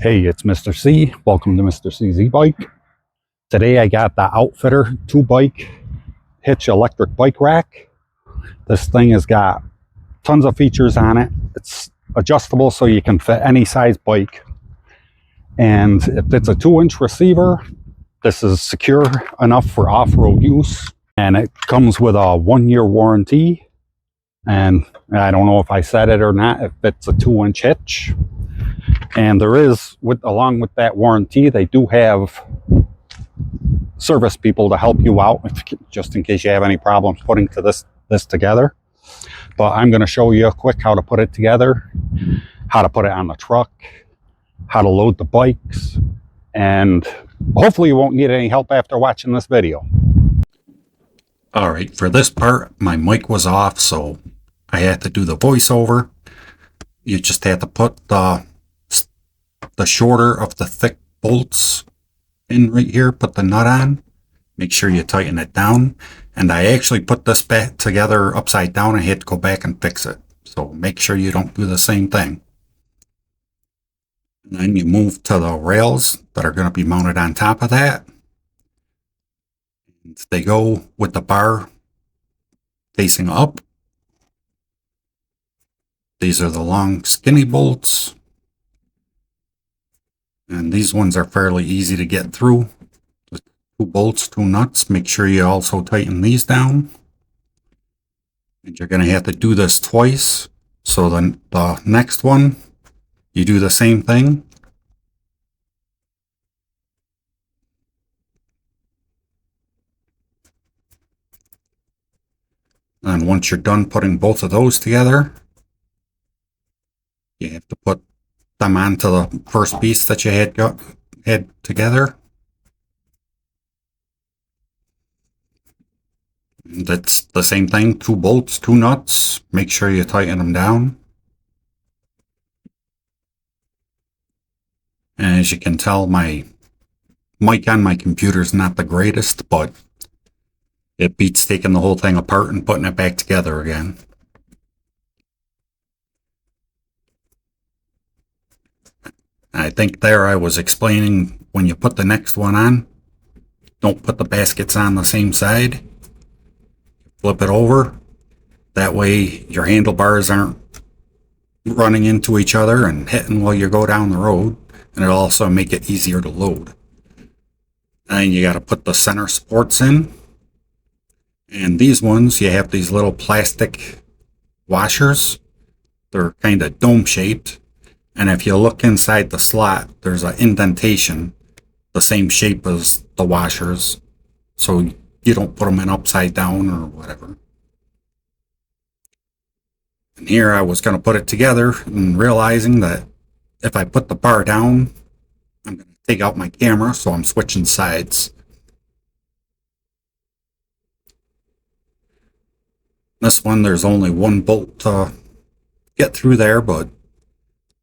Hey, it's Mr. C. Welcome to Mr. C's Ebike. Today I got the Outfitter 2-bike hitch electric bike rack. This thing has got tons of features on it. It's adjustable so you can fit any size bike. And if it's a 2-inch receiver, this is secure enough for off-road use. And it comes with a 1-year warranty. And I don't know if I said it or not, if it's a 2-inch hitch. And there is, along with that warranty, they do have service people to help you out, just in case you have any problems putting this together. But I'm going to show you quick how to put it together, how to put it on the truck, how to load the bikes, and hopefully you won't need any help after watching this video. Alright, for this part, my mic was off, so I had to do the voiceover. You just had to put the shorter of the thick bolts in right here, put the nut on, make sure you tighten it down. And I actually put this back together upside down. I had to go back and fix it, so make sure you don't do the same thing. And then you move to the rails that are going to be mounted on top of that. And they go with the bar facing up. These are the long skinny bolts. And these ones are fairly easy to get through. Just 2 bolts, 2 nuts. Make sure you also tighten these down. And you're going to have to do this twice. So then the next one, you do the same thing. And once you're done putting both of those together, you have to put them onto the first piece that you had together. That's the same thing, 2 bolts, 2 nuts. Make sure you tighten them down. And as you can tell, my mic on my computer is not the greatest, but it beats taking the whole thing apart and putting it back together again. I think there I was explaining when you put the next one on, don't put the baskets on the same side. Flip it over. That way your handlebars aren't running into each other and hitting while you go down the road. And it'll also make it easier to load. And you got to put the center supports in. And these ones, you have these little plastic washers. They're kind of dome shaped. And if you look inside the slot, there's an indentation the same shape as the washers, so you don't put them in upside down or whatever. And here I was going to put it together and realizing that if I put the bar down, I'm going to take out my camera, so I'm switching sides. This one, there's only 1 bolt to get through there, but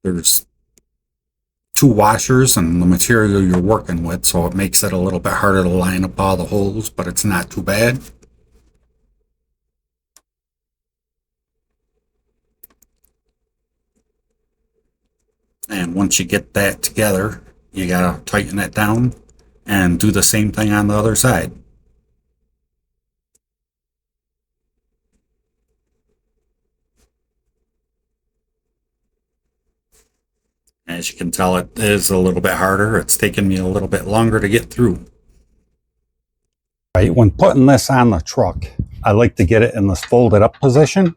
there's 2 washers and the material you're working with, so it makes it a little bit harder to line up all the holes, but it's not too bad. And once you get that together, you gotta tighten it down and do the same thing on the other side. As you can tell, it is a little bit harder. It's taken me a little bit longer to get through. Right, when putting this on the truck, I like to get it in this folded up position.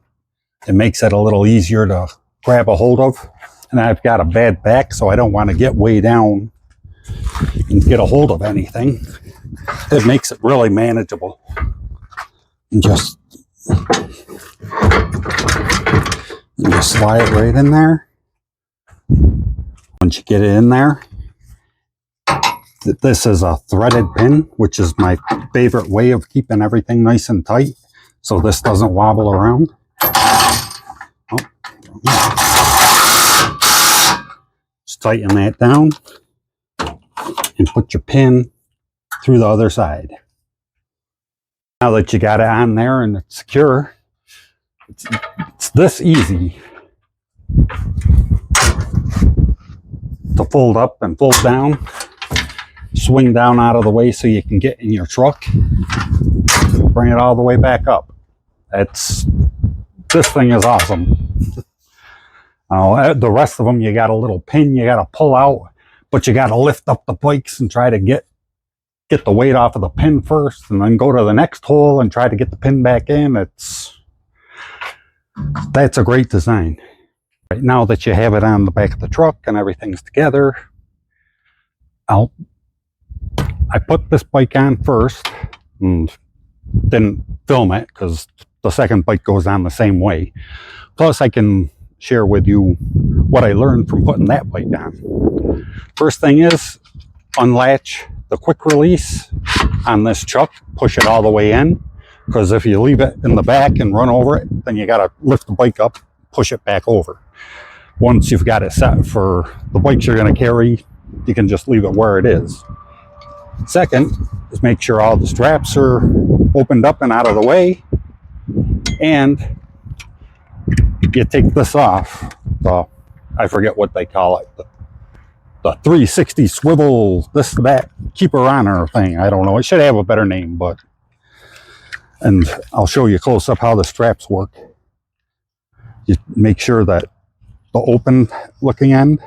It makes it a little easier to grab a hold of. And I've got a bad back, so I don't want to get way down and get a hold of anything. It makes it really manageable. And just slide it right in there. Once you get it in there, this is a threaded pin, which is my favorite way of keeping everything nice and tight, so this doesn't wobble around. Just tighten that down and put your pin through the other side. Now that you got it on there and it's secure, it's this easy. to fold up and fold down. Swing down out of the way so you can get in your truck. Bring it all the way back up. This thing is awesome. The rest of them, you got a little pin you got to pull out, but you got to lift up the bikes and try to get the weight off of the pin first, and then go to the next hole and try to get the pin back in. That's a great design. Right now that you have it on the back of the truck and everything's together, I put this bike on first and didn't film it because the second bike goes on the same way. Plus, I can share with you what I learned from putting that bike on. First thing is, unlatch the quick release on this chuck, push it all the way in, because if you leave it in the back and run over it, then you got to lift the bike up, push it back over. Once you've got it set for the bikes you're going to carry, you can just leave it where it is. Second is make sure all the straps are opened up and out of the way, and you take this off. I forget what they call it, the 360 swivel, that keeper honor thing. I don't know. It should have a better name, and I'll show you close up how the straps work. You make sure that the open looking end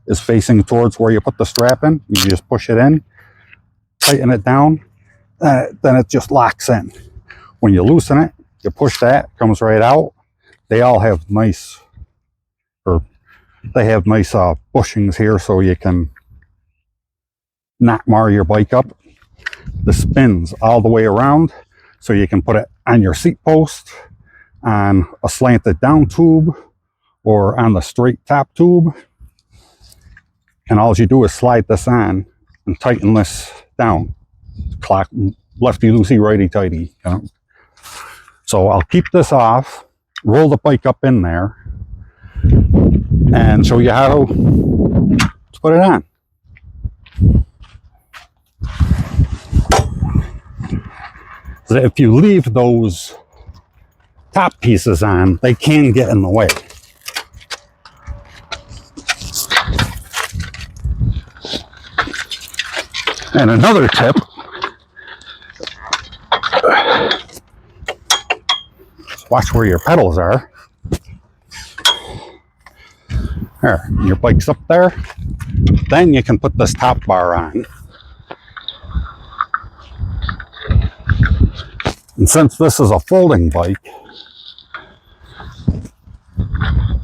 is facing towards where you put the strap in. You just push it in, tighten it down, then it just locks in. When you loosen it, you push that, it comes right out. They all have nice, bushings here so you can not mar your bike up. This spins all the way around so you can put it on your seat post, on a slanted down tube, or on the straight top tube. And all you do is slide this on and tighten this down. Clock, lefty loosey, righty tighty. You know? So I'll keep this off, roll the bike up in there, and show you how to put it on. So if you leave those top pieces on, they can get in the way. And another tip, watch where your pedals are. There, your bike's up there. Then you can put this top bar on. And since this is a folding bike,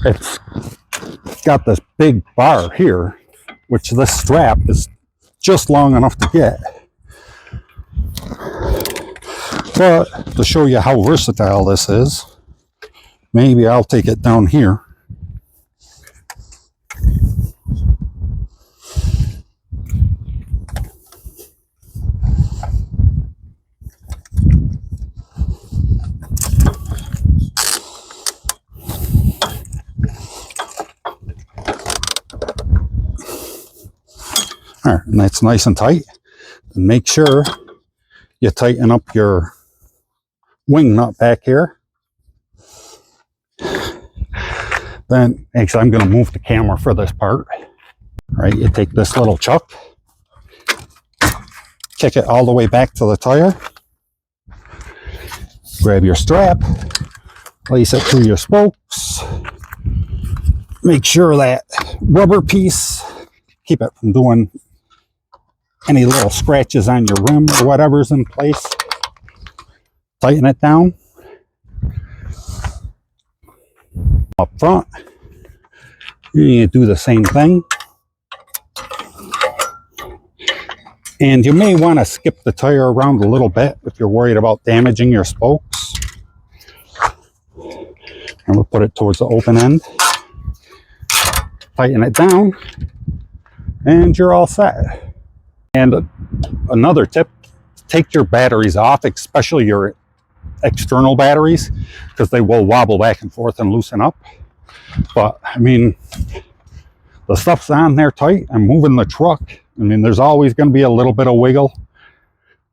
it's got this big bar here, which this strap is just long enough to get. But to show you how versatile this is, maybe I'll take it down here. All right, and that's nice and tight. And make sure you tighten up your wing nut back here. Then, actually, I'm going to move the camera for this part. All right, you take this little chuck, kick it all the way back to the tire, grab your strap, place it through your spokes, make sure that rubber piece, keep it from doing any little scratches on your rim or whatever's in place. Tighten it down. Up front, you do the same thing. And you may want to skip the tire around a little bit if you're worried about damaging your spokes. And we'll put it towards the open end. Tighten it down, and you're all set. And another tip, take your batteries off, especially your external batteries, because they will wobble back and forth and loosen up. But I mean, the stuff's on there tight. I'm moving the truck. I mean, there's always going to be a little bit of wiggle,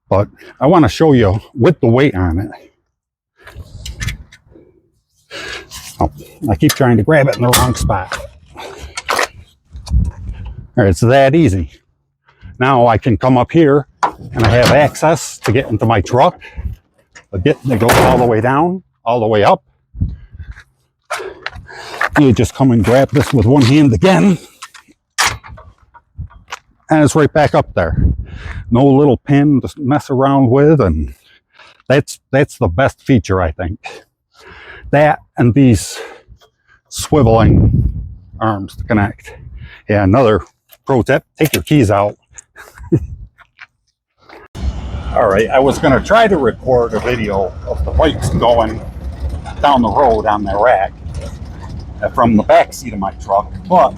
but I want to show you with the weight on it. Oh, I keep trying to grab it in the wrong spot. It's that easy. Now I can come up here and I have access to get into my truck. It goes all the way down, all the way up. You just come and grab this with one hand again. And it's right back up there. No little pin to mess around with, and that's the best feature, I think. That and these swiveling arms to connect. Yeah, another pro tip, take your keys out. All right, I was gonna try to record a video of the bikes going down the road on the rack from the back seat of my truck, but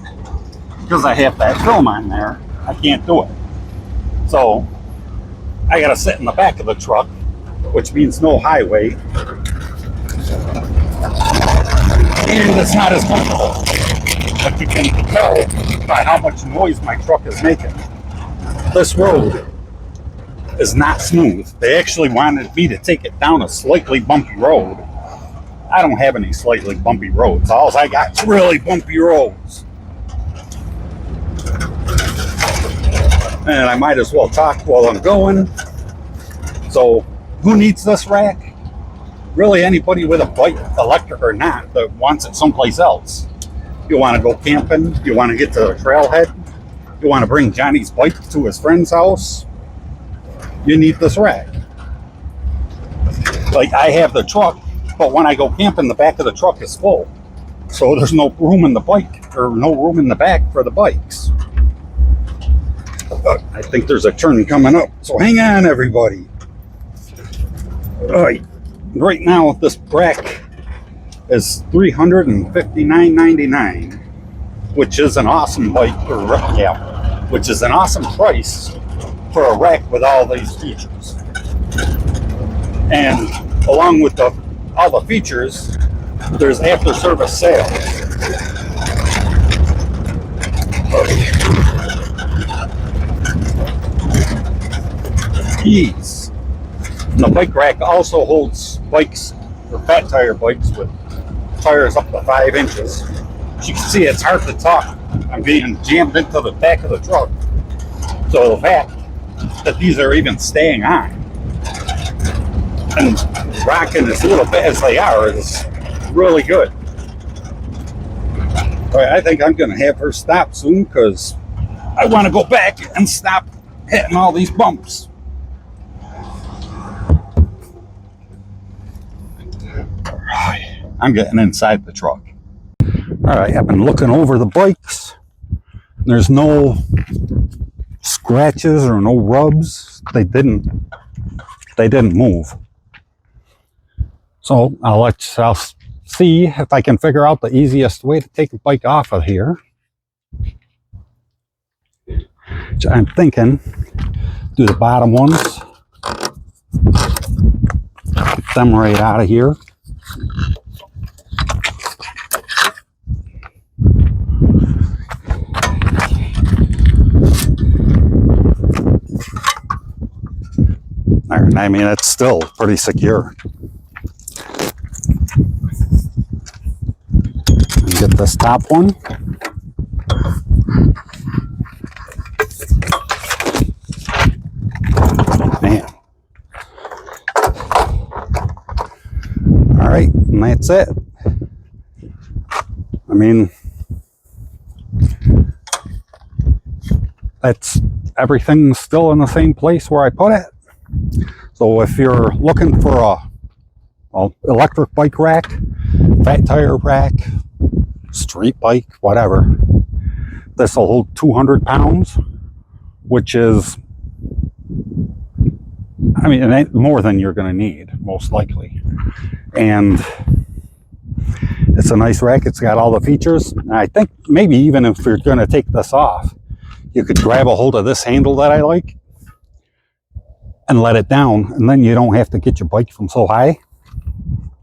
because I have that film on there, I can't do it. So I gotta sit in the back of the truck, which means no highway, and it's not as comfortable. But you can tell by how much noise my truck is making. This road is not smooth. They actually wanted me to take it down a slightly bumpy road. I don't have any slightly bumpy roads. All I got is really bumpy roads. And I might as well talk while I'm going. So, who needs this rack? Really anybody with a bike, electric or not, that wants it someplace else. You want to go camping, you want to get to the trailhead, you want to bring Johnny's bike to his friend's house, you need this rack. Like, I have the truck, but when I go camping, the back of the truck is full. So there's no room in the bike, or no room in the back for the bikes. But I think there's a turn coming up, so hang on, everybody. All right, right now this rack is $359.99, which is an awesome bike, which is an awesome price for a rack with all these features. And along with all the features, there's after service sales. Keys. And the bike rack also holds bikes, or fat tire bikes with tires up to 5 inches. As you can see, it's hard to talk. I'm being jammed into the back of the truck. So the fact that these are even staying on and rocking as little bit as they are is really good. All right, I think I'm going to have her stop soon because I want to go back and stop hitting all these bumps. I'm getting inside the truck. All right, I've been looking over the bikes. There's no scratches or no rubs. They didn't move. So I'll see if I can figure out the easiest way to take the bike off of here. Which I'm thinking, do the bottom ones. Get them right out of here. I mean, it's still pretty secure. Get this top one. Man. All right, and that's it. I mean, that's everything's still in the same place where I put it. So if you're looking for a electric bike rack, fat tire rack, street bike, whatever, this will hold 200 pounds, which is, I mean, it ain't more than you're going to need, most likely. And it's a nice rack. It's got all the features. And I think maybe even if you're going to take this off, you could grab a hold of this handle that I like and let it down, and then you don't have to get your bike from so high.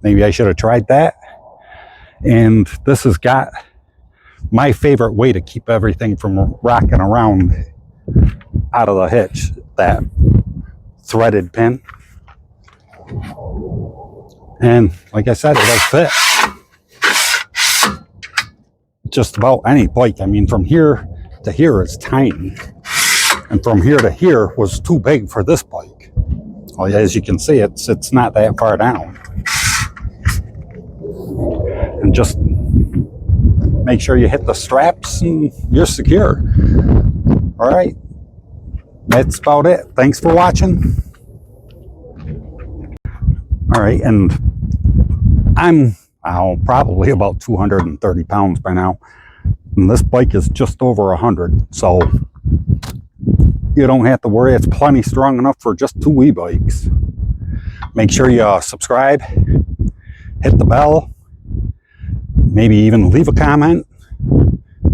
Maybe I should have tried that. And this has got my favorite way to keep everything from rocking around out of the hitch, that threaded pin. And like I said, it does fit just about any bike. I mean, from here to here is tiny. And from here to here was too big for this bike. Well, as you can see, it's not that far down. And just make sure you hit the straps and you're secure. All right, that's about it. Thanks for watching. All right, and I'm probably about 230 pounds by now. And this bike is just over 100, so you don't have to worry. It's plenty strong enough for just 2 e-bikes. Make sure you subscribe, hit the bell, maybe even leave a comment.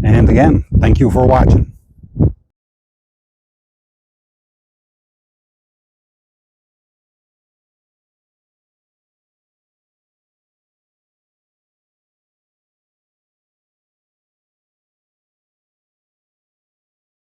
And again, thank you for watching.